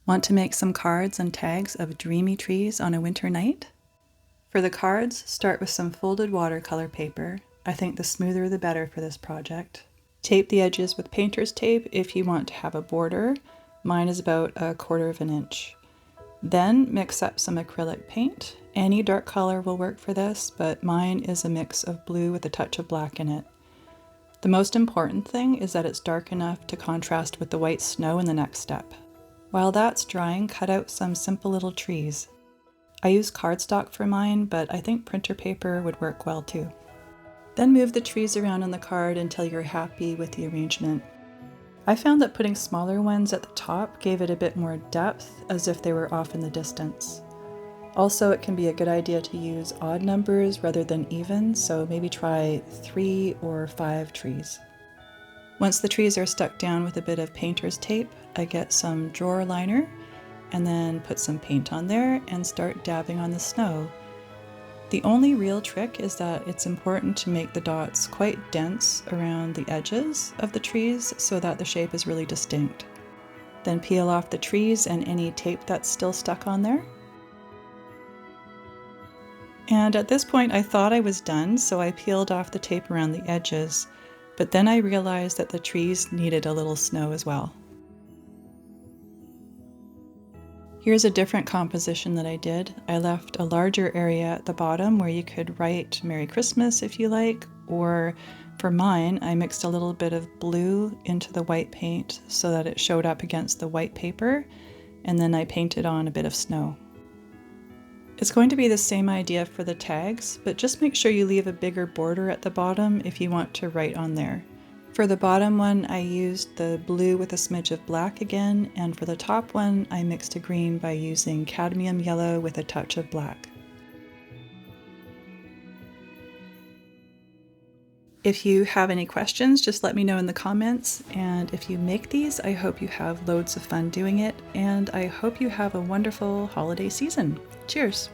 Want to make some cards and tags of dreamy trees on a winter night? For the cards, start with some folded watercolor paper. I think the smoother the better for this project. Tape the edges with painter's tape if you want to have a border. Mine is about 1/4 of an inch. Then mix up some acrylic paint. Any dark color will work for this, but mine is a mix of blue with a touch of black in it. The most important thing is that it's dark enough to contrast with the white snow in the next step. While that's drying, cut out some simple little trees. I use cardstock for mine, but I think printer paper would work well too. Then move the trees around on the card until you're happy with the arrangement. I found that putting smaller ones at the top gave it a bit more depth, as if they were off in the distance. Also, it can be a good idea to use odd numbers rather than even, so maybe try 3 or 5 trees. Once the trees are stuck down with a bit of painter's tape, I get some drawer liner and then put some paint on there and start dabbing on the snow. The only real trick is that it's important to make the dots quite dense around the edges of the trees so that the shape is really distinct. Then peel off the trees and any tape that's still stuck on there. And at this point I thought I was done, so I peeled off the tape around the edges, but then I realized that the trees needed a little snow as well. Here's a different composition that I did. I left a larger area at the bottom where you could write Merry Christmas if you like, or for mine, I mixed a little bit of blue into the white paint so that it showed up against the white paper, and then I painted on a bit of snow. It's going to be the same idea for the tags, but just make sure you leave a bigger border at the bottom if you want to write on there. For the bottom one, I used the blue with a smidge of black again, and for the top one, I mixed a green by using cadmium yellow with a touch of black. If you have any questions, just let me know in the comments, and if you make these, I hope you have loads of fun doing it, and I hope you have a wonderful holiday season. Cheers!